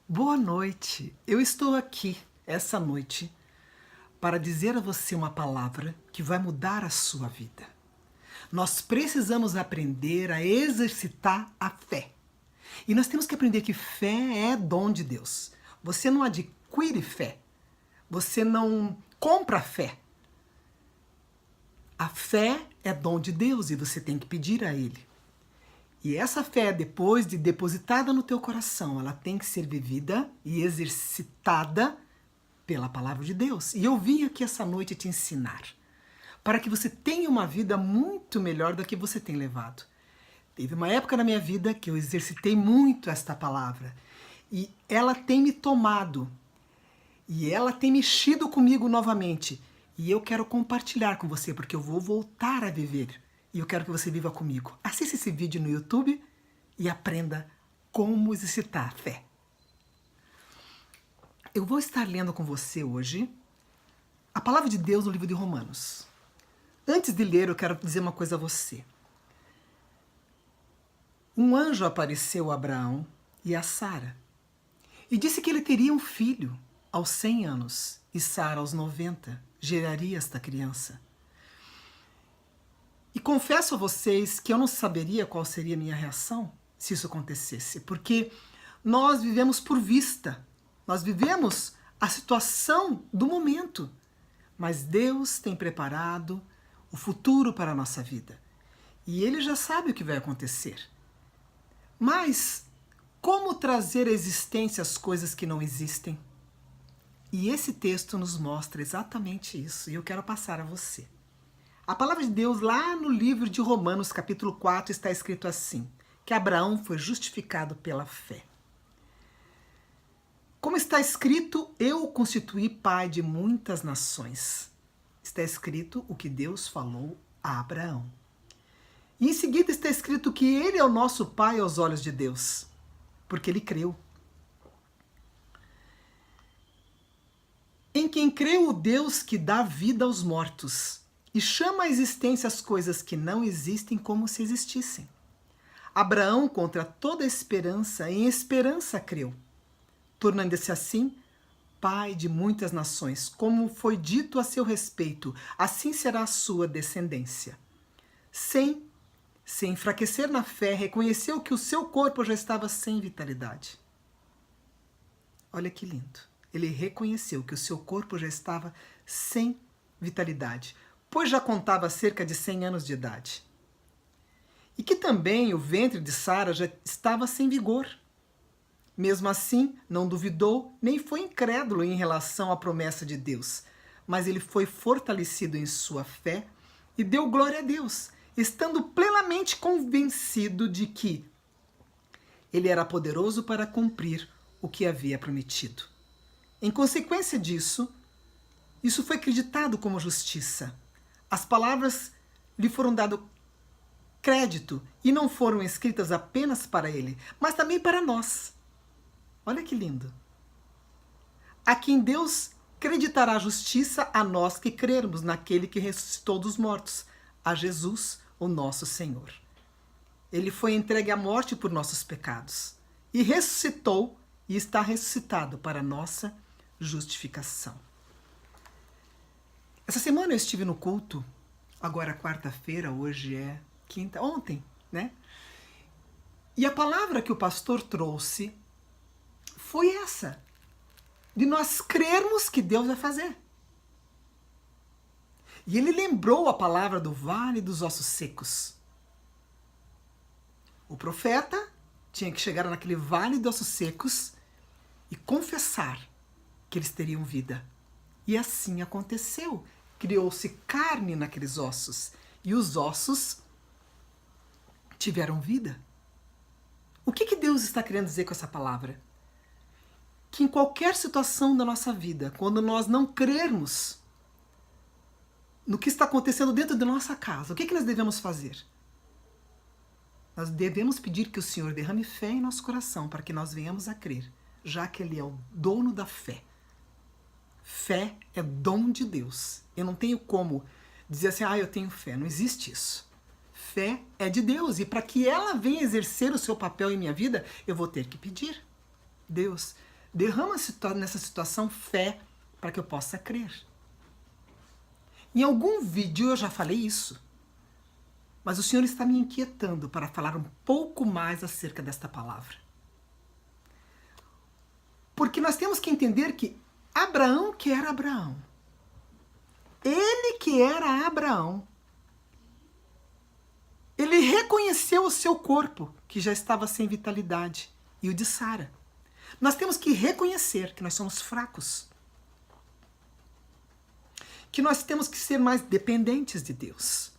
Boa noite. Eu estou aqui essa noite para dizer a você uma palavra que vai mudar a sua vida. Nós precisamos aprender a exercitar a fé. E nós temos que aprender que fé é dom de Deus. Você não adquire fé. Você não compra fé. A fé é dom de Deus e você tem que pedir a Ele. E essa fé, depois de depositada no teu coração, ela tem que ser vivida e exercitada pela palavra de Deus. E eu vim aqui essa noite te ensinar, para que você tenha uma vida muito melhor do que você tem levado. Teve uma época na minha vida que eu exercitei muito esta palavra. E ela tem me tomado. E ela tem mexido comigo novamente. E eu quero compartilhar com você, porque eu vou voltar a viver. E eu quero que você viva comigo. Assista esse vídeo no YouTube e aprenda como exercitar a fé. Eu vou estar lendo com você hoje a palavra de Deus no livro de Romanos. Antes de ler, eu quero dizer uma coisa a você. Um anjo apareceu a Abraão e a Sara e disse que ele teria um filho aos 100 anos e Sara aos 90 geraria esta criança. E confesso a vocês que eu não saberia qual seria a minha reação se isso acontecesse, porque nós vivemos por vista, nós vivemos a situação do momento, mas Deus tem preparado o futuro para a nossa vida e Ele já sabe o que vai acontecer. Mas como trazer à existência as coisas que não existem? E esse texto nos mostra exatamente isso e eu quero passar a você. A palavra de Deus lá no livro de Romanos, capítulo 4, está escrito assim, que Abraão foi justificado pela fé. Como está escrito, eu o constituí pai de muitas nações. Está escrito o que Deus falou a Abraão. E em seguida está escrito que ele é o nosso pai aos olhos de Deus, porque ele creu. Em quem creu o Deus que dá vida aos mortos, e chama à existência as coisas que não existem como se existissem. Abraão, contra toda esperança, em esperança creu, tornando-se assim pai de muitas nações, como foi dito a seu respeito, assim será a sua descendência. Sem enfraquecer na fé, reconheceu que o seu corpo já estava sem vitalidade. Olha que lindo. Ele reconheceu que o seu corpo já estava sem vitalidade, pois já contava cerca de 100 anos de idade. E que também o ventre de Sara já estava sem vigor. Mesmo assim, não duvidou, nem foi incrédulo em relação à promessa de Deus, mas ele foi fortalecido em sua fé e deu glória a Deus, estando plenamente convencido de que ele era poderoso para cumprir o que havia prometido. Em consequência disso, isso foi acreditado como justiça. As palavras lhe foram dado crédito e não foram escritas apenas para ele, mas também para nós. Olha que lindo. A quem Deus creditará a justiça a nós que crermos naquele que ressuscitou dos mortos, a Jesus, o nosso Senhor. Ele foi entregue à morte por nossos pecados e ressuscitou e está ressuscitado para a nossa justificação. Essa semana eu estive no culto, agora quarta-feira, hoje é quinta, ontem, né? E a palavra que o pastor trouxe foi essa, de nós crermos que Deus vai fazer. E ele lembrou a palavra do vale dos ossos secos. O profeta tinha que chegar naquele vale dos ossos secos e confessar que eles teriam vida. E assim aconteceu. Criou-se carne naqueles ossos. E os ossos tiveram vida. O que Deus está querendo dizer com essa palavra? Que em qualquer situação da nossa vida, quando nós não crermos no que está acontecendo dentro da nossa casa, o que nós devemos fazer? Nós devemos pedir que o Senhor derrame fé em nosso coração para que nós venhamos a crer, já que Ele é o dono da fé. Fé é dom de Deus. Eu não tenho como dizer assim, eu tenho fé. Não existe isso. Fé é de Deus e para que ela venha exercer o seu papel em minha vida, eu vou ter que pedir. Deus, Derrama nessa situação fé para que eu possa crer. Em algum vídeo eu já falei isso, mas o Senhor está me inquietando para falar um pouco mais acerca desta palavra. Porque nós temos que entender que Abraão que era Abraão, ele que era Abraão, ele reconheceu o seu corpo, que já estava sem vitalidade, e o de Sara. Nós temos que reconhecer que nós somos fracos, que nós temos que ser mais dependentes de Deus.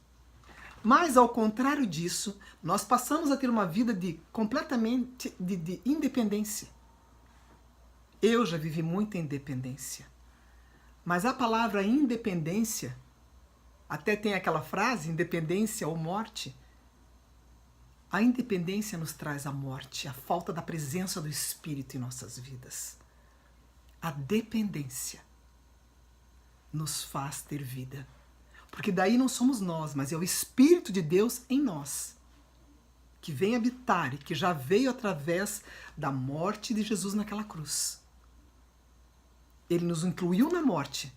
Mas, ao contrário disso, nós passamos a ter uma vida completamente de independência. Eu já vivi muita independência. Mas a palavra independência, até tem aquela frase, independência ou morte. A independência nos traz a morte, a falta da presença do Espírito em nossas vidas. A dependência nos faz ter vida. Porque daí não somos nós, mas é o Espírito de Deus em nós, que vem habitar e que já veio através da morte de Jesus naquela cruz. Ele nos incluiu na morte,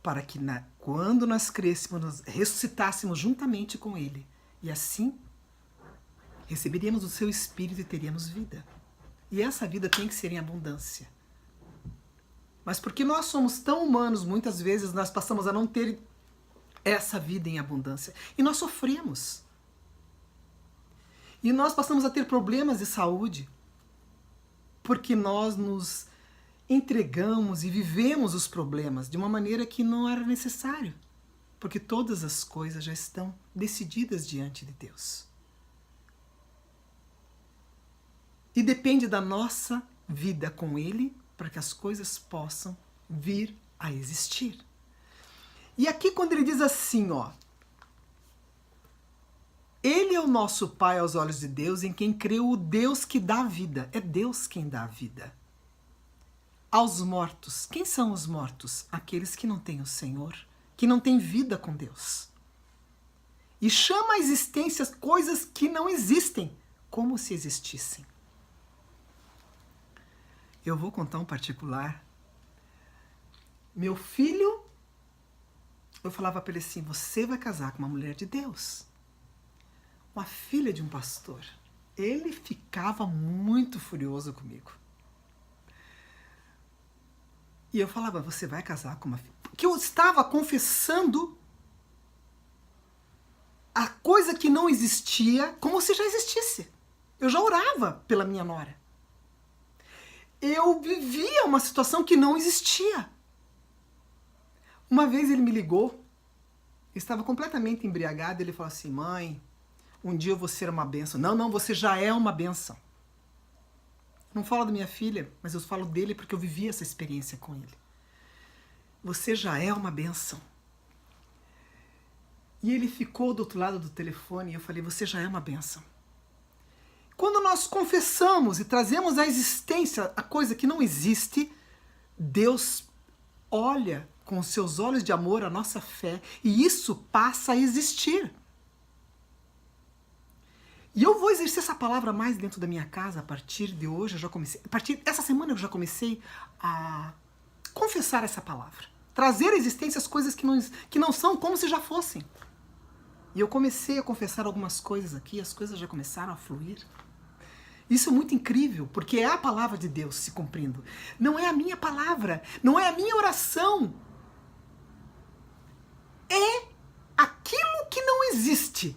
para que quando nós crescêssemos, nós ressuscitássemos juntamente com Ele. E assim, receberíamos o seu Espírito e teríamos vida. E essa vida tem que ser em abundância. Mas porque nós somos tão humanos, muitas vezes nós passamos a não ter essa vida em abundância. E nós sofremos. E nós passamos a ter problemas de saúde. Porque nós nos entregamos e vivemos os problemas de uma maneira que não era necessário. Porque todas as coisas já estão decididas diante de Deus. E depende da nossa vida com Ele para que as coisas possam vir a existir. E aqui quando ele diz assim, ó, Ele é o nosso Pai aos olhos de Deus, em quem creu o Deus que dá vida. É Deus quem dá vida. Aos mortos. Quem são os mortos? Aqueles que não têm o Senhor, que não têm vida com Deus. E chama a existência coisas que não existem, como se existissem. Eu vou contar um particular. Meu filho, eu falava para ele assim, você vai casar com uma mulher de Deus. Uma filha de um pastor. Ele ficava muito furioso comigo. E eu falava, você vai casar com uma filha? Porque eu estava confessando a coisa que não existia como se já existisse. Eu já orava pela minha nora. Eu vivia uma situação que não existia. Uma vez ele me ligou, eu estava completamente embriagado, ele falou assim, mãe, um dia eu vou ser uma bênção. Não, você já é uma bênção. Não falo da minha filha, mas eu falo dele porque eu vivi essa experiência com ele. Você já é uma bênção. E ele ficou do outro lado do telefone e eu falei, você já é uma bênção. Quando nós confessamos e trazemos à existência a coisa que não existe, Deus olha com os seus olhos de amor a nossa fé e isso passa a existir. E eu vou exercer essa palavra mais dentro da minha casa a partir de hoje. Essa semana eu já comecei a confessar essa palavra. Trazer à existência as coisas que não são como se já fossem. E eu comecei a confessar algumas coisas aqui, as coisas já começaram a fluir. Isso é muito incrível, porque é a palavra de Deus se cumprindo. Não é a minha palavra, não é a minha oração. É aquilo que não existe,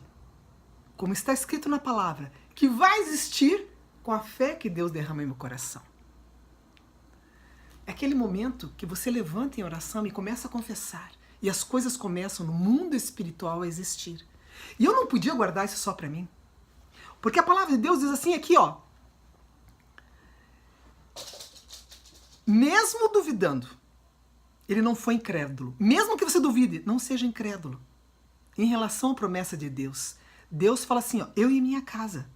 como está escrito na palavra, que vai existir com a fé que Deus derrama em meu coração. É aquele momento que você levanta em oração e começa a confessar. E as coisas começam no mundo espiritual a existir. E eu não podia guardar isso só para mim. Porque a palavra de Deus diz assim aqui, ó. Mesmo duvidando, ele não foi incrédulo. Mesmo que você duvide, não seja incrédulo. Em relação à promessa de Deus, Deus fala assim, ó, eu e minha casa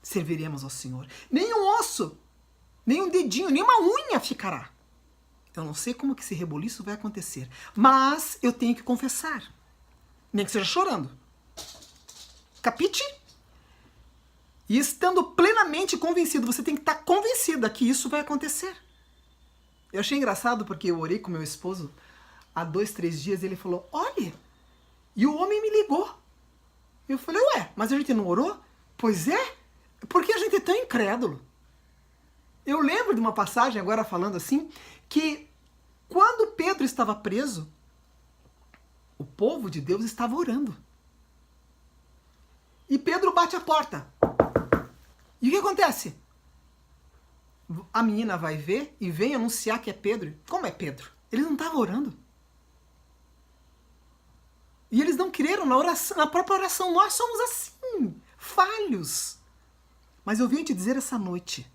serviremos ao Senhor. Nem um osso, nem um dedinho, nem uma unha ficará. Eu não sei como que esse reboliço vai acontecer, mas eu tenho que confessar. Nem que seja chorando. Capite? E estando plenamente convencido, você tem que estar convencida que isso vai acontecer. Eu achei engraçado porque eu orei com meu esposo há 2, 3 dias e ele falou, olha, e o homem me ligou. Eu falei, ué, mas a gente não orou? Pois é, porque a gente é tão incrédulo. Eu lembro de uma passagem, agora falando assim, que quando Pedro estava preso, o povo de Deus estava orando. E Pedro bate a porta. E o que acontece? A menina vai ver e vem anunciar que é Pedro. Como é Pedro? Eles não estavam orando. E eles não creram na oração, na própria oração. Nós somos assim, falhos. Mas eu vim te dizer essa noite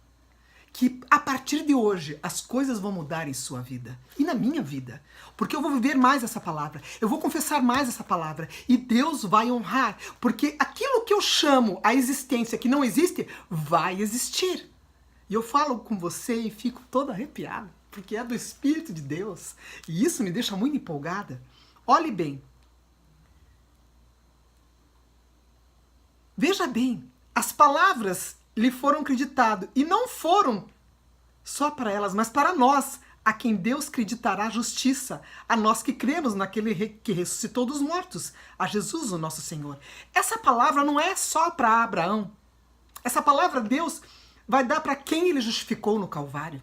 que a partir de hoje as coisas vão mudar em sua vida e na minha vida, porque eu vou viver mais essa palavra, eu vou confessar mais essa palavra e Deus vai honrar, porque aquilo que eu chamo a existência que não existe, vai existir. E eu falo com você e fico toda arrepiada, porque é do Espírito de Deus e isso me deixa muito empolgada. Olhe bem, veja bem, as palavras lhe foram acreditadas, e não foram só para elas, mas para nós, a quem Deus acreditará justiça, a nós que cremos naquele que ressuscitou dos mortos, a Jesus, o nosso Senhor. Essa palavra não é só para Abraão. Essa palavra Deus vai dar para quem ele justificou no Calvário.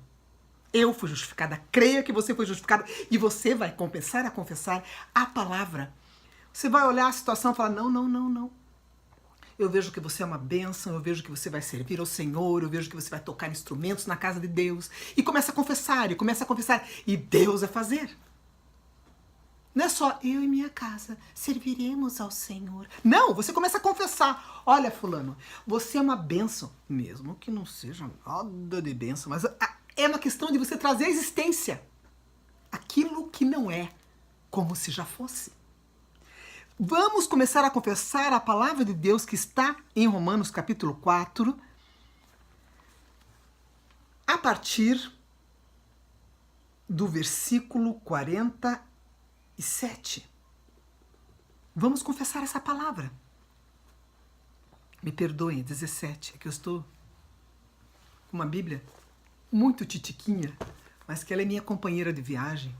Eu fui justificada, creia que você foi justificada, e você vai começar a confessar a palavra. Você vai olhar a situação e falar, não, não, não, não. Eu vejo que você é uma bênção, eu vejo que você vai servir ao Senhor, eu vejo que você vai tocar instrumentos na casa de Deus. E começa a confessar, e Deus vai fazer. Não é só eu e minha casa serviremos ao Senhor. Não, você começa a confessar. Olha, fulano, você é uma bênção. Mesmo que não seja nada de bênção, mas é uma questão de você trazer à existência aquilo que não é, como se já fosse. Vamos começar a confessar a palavra de Deus que está em Romanos capítulo 4, a partir do versículo 47. Vamos confessar essa palavra. Me perdoem, 17, é que eu estou com uma Bíblia muito titiquinha, mas que ela é minha companheira de viagem.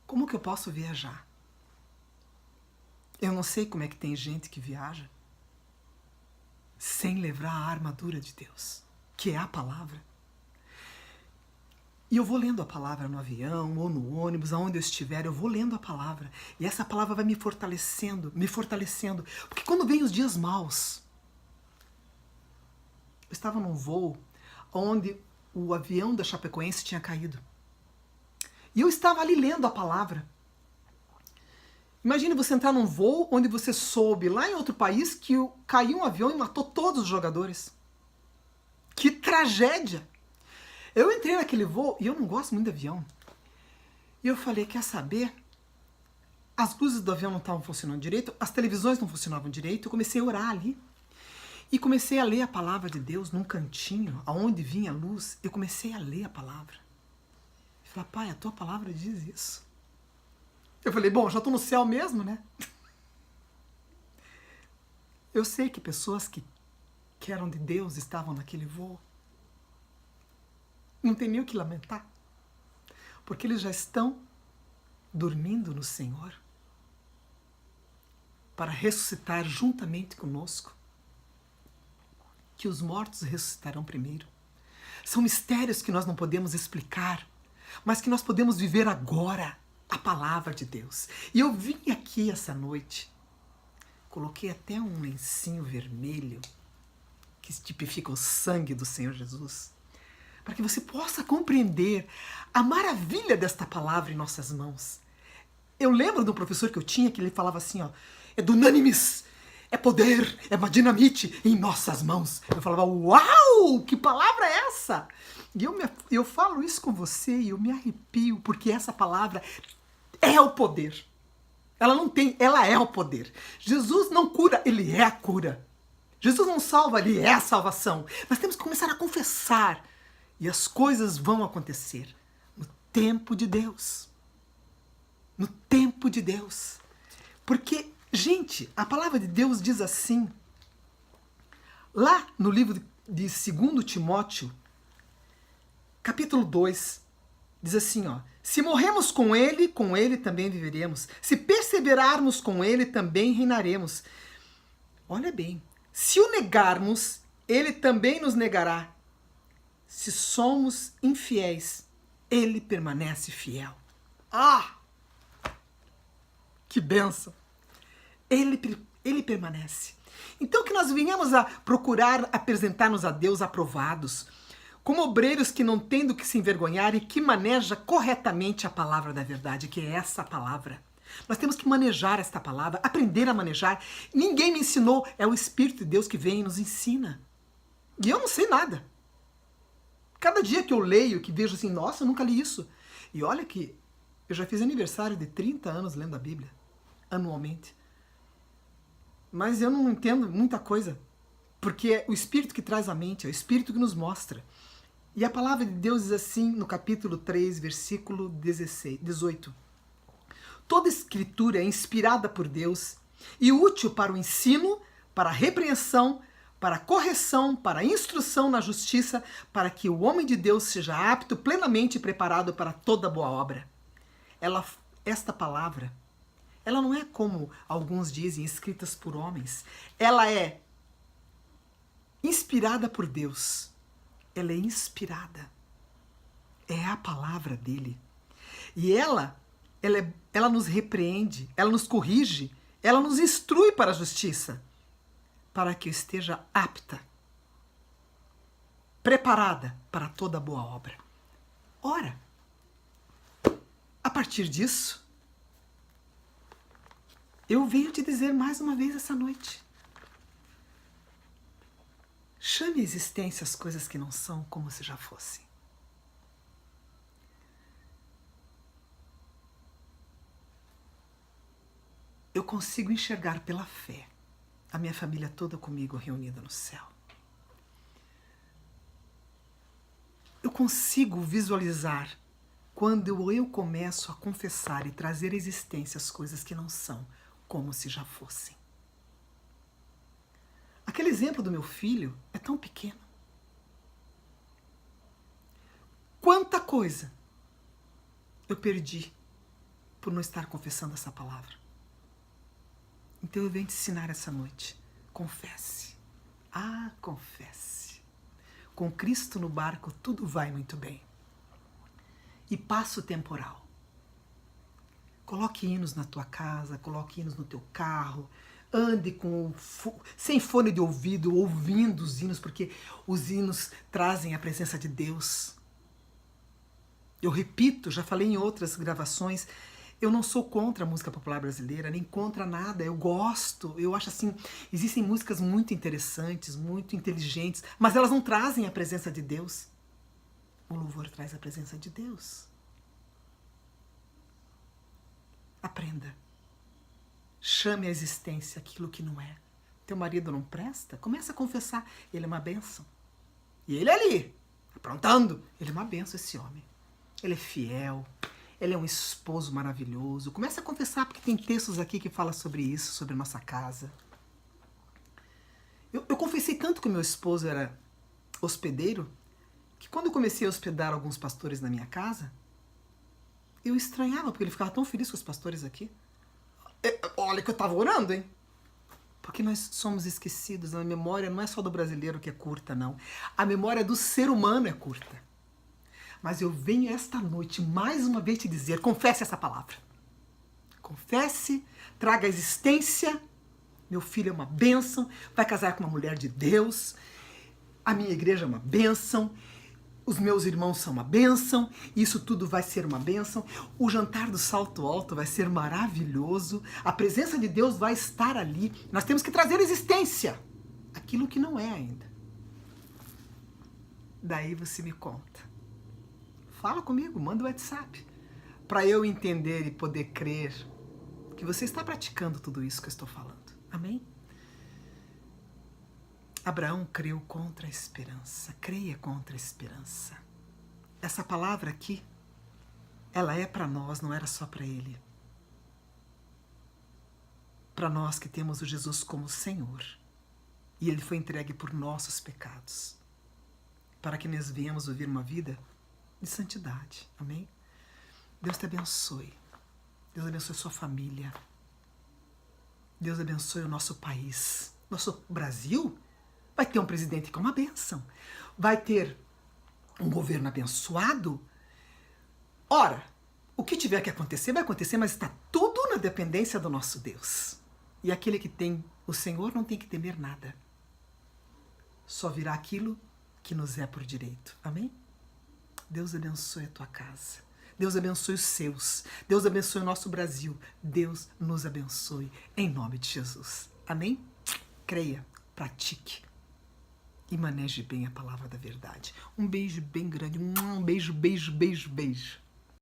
Como que eu posso viajar? Eu não sei como é que tem gente que viaja sem levar a armadura de Deus, que é a palavra. E eu vou lendo a palavra no avião ou no ônibus, aonde eu estiver, eu vou lendo a palavra. E essa palavra vai me fortalecendo. Porque quando vem os dias maus, eu estava num voo onde o avião da Chapecoense tinha caído. E eu estava ali lendo a palavra. Imagine você entrar num voo onde você soube lá em outro país que caiu um avião e matou todos os jogadores. Que tragédia! Eu entrei naquele voo e eu não gosto muito de avião. E eu falei, quer saber? As luzes do avião não estavam funcionando direito, as televisões não funcionavam direito, eu comecei a orar ali. E comecei a ler a palavra de Deus num cantinho, aonde vinha a luz, eu comecei a ler a palavra. E falei, pai, a tua palavra diz isso. Eu falei, bom, já estou no céu mesmo, né? Eu sei que pessoas que eram de Deus estavam naquele voo. Não tem nem o que lamentar. Porque eles já estão dormindo no Senhor para ressuscitar juntamente conosco. Que os mortos ressuscitarão primeiro. São mistérios que nós não podemos explicar, mas que nós podemos viver agora. A palavra de Deus. E eu vim aqui essa noite, coloquei até um lencinho vermelho que tipifica o sangue do Senhor Jesus, para que você possa compreender a maravilha desta palavra em nossas mãos. Eu lembro do professor que eu tinha, que ele falava assim, ó, é dunamis, é poder, é uma dinamite em nossas mãos. Eu falava, uau, que palavra é essa? E eu falo isso com você e eu me arrepio, porque essa palavra é o poder. Ela é o poder. Jesus não cura, ele é a cura. Jesus não salva, ele é a salvação. Nós temos que começar a confessar e as coisas vão acontecer no tempo de Deus. No tempo de Deus. Porque, gente, a palavra de Deus diz assim, Lá no livro de 2 Timóteo, capítulo 2, diz assim, ó: se morremos com ele também viveremos. Se perseverarmos com ele, também reinaremos. Olha bem, se o negarmos, ele também nos negará. Se somos infiéis, ele permanece fiel. Ah! Que bênção! Ele permanece. Então que nós venhamos a procurar apresentar-nos a Deus aprovados, como obreiros que não têm do que se envergonhar e que maneja corretamente a palavra da verdade, que é essa palavra. Nós temos que manejar esta palavra, aprender a manejar. Ninguém me ensinou, é o Espírito de Deus que vem e nos ensina. E eu não sei nada. Cada dia que eu leio, que vejo assim, nossa, eu nunca li isso. E olha que eu já fiz aniversário de 30 anos lendo a Bíblia, anualmente. Mas eu não entendo muita coisa, porque é o Espírito que traz a mente, é o Espírito que nos mostra. E a palavra de Deus diz assim no capítulo 3, versículo 18. Toda escritura é inspirada por Deus e útil para o ensino, para a repreensão, para a correção, para a instrução na justiça, para que o homem de Deus seja apto, plenamente preparado para toda boa obra. Esta palavra, ela não é como alguns dizem, escritas por homens. Ela é inspirada por Deus. Ela é inspirada. É a palavra dele. E ela nos repreende, ela nos corrige, ela nos instrui para a justiça, para que eu esteja apta, preparada para toda boa obra. Ora, a partir disso, eu venho te dizer mais uma vez essa noite: chame a existência as coisas que não são como se já fossem. Eu consigo enxergar pela fé a minha família toda comigo reunida no céu. Eu consigo visualizar quando eu começo a confessar e trazer à existência as coisas que não são como se já fossem. Aquele exemplo do meu filho é tão pequeno. Quanta coisa eu perdi por não estar confessando essa palavra. Então eu venho te ensinar essa noite. Confesse. Ah, confesse. Com Cristo no barco tudo vai muito bem. E passo temporal. Coloque hinos na tua casa, coloque hinos no teu carro, ande sem fone de ouvido, ouvindo os hinos, porque os hinos trazem a presença de Deus. Eu repito, já falei em outras gravações, eu não sou contra a música popular brasileira, nem contra nada, eu gosto, eu acho assim, existem músicas muito interessantes, muito inteligentes, mas elas não trazem a presença de Deus. O louvor traz a presença de Deus. Aprenda. Chame à existência aquilo que não é. Teu marido não presta? Começa a confessar. Ele é uma bênção. E ele ali, aprontando. Ele é uma bênção, esse homem. Ele é fiel. Ele é um esposo maravilhoso. Começa a confessar, porque tem textos aqui que falam sobre isso, sobre a nossa casa. Eu confessei tanto que o meu esposo era hospedeiro, que quando eu comecei a hospedar alguns pastores na minha casa, eu estranhava, porque ele ficava tão feliz com os pastores aqui. Olha que eu estava orando, hein? Porque nós somos esquecidos. A memória não é só do brasileiro que é curta, não. A memória do ser humano é curta. Mas eu venho esta noite mais uma vez te dizer, confesse essa palavra. Confesse, traga a existência. Meu filho é uma bênção, vai casar com uma mulher de Deus. A minha igreja é uma bênção. Os meus irmãos são uma bênção, isso tudo vai ser uma bênção. O jantar do Salto Alto vai ser maravilhoso. A presença de Deus vai estar ali. Nós temos que trazer à existência aquilo que não é ainda. Daí você me conta. Fala comigo, manda o WhatsApp. Para eu entender e poder crer que você está praticando tudo isso que eu estou falando. Amém? Abraão creu contra a esperança, creia contra a esperança. Essa palavra aqui, ela é para nós, não era só para ele. Para nós que temos o Jesus como Senhor e ele foi entregue por nossos pecados, para que nós venhamos viver uma vida de santidade. Amém? Deus te abençoe. Deus abençoe sua família. Deus abençoe o nosso país. Nosso Brasil vai ter um presidente que é uma bênção. Vai ter um governo abençoado. Ora, o que tiver que acontecer, vai acontecer, mas está tudo na dependência do nosso Deus. E aquele que tem o Senhor não tem que temer nada. Só virá aquilo que nos é por direito. Amém? Deus abençoe a tua casa. Deus abençoe os seus. Deus abençoe o nosso Brasil. Deus nos abençoe em nome de Jesus. Amém? Creia, pratique e maneje bem a palavra da verdade. Um beijo bem grande. Um beijo, beijo, beijo, beijo.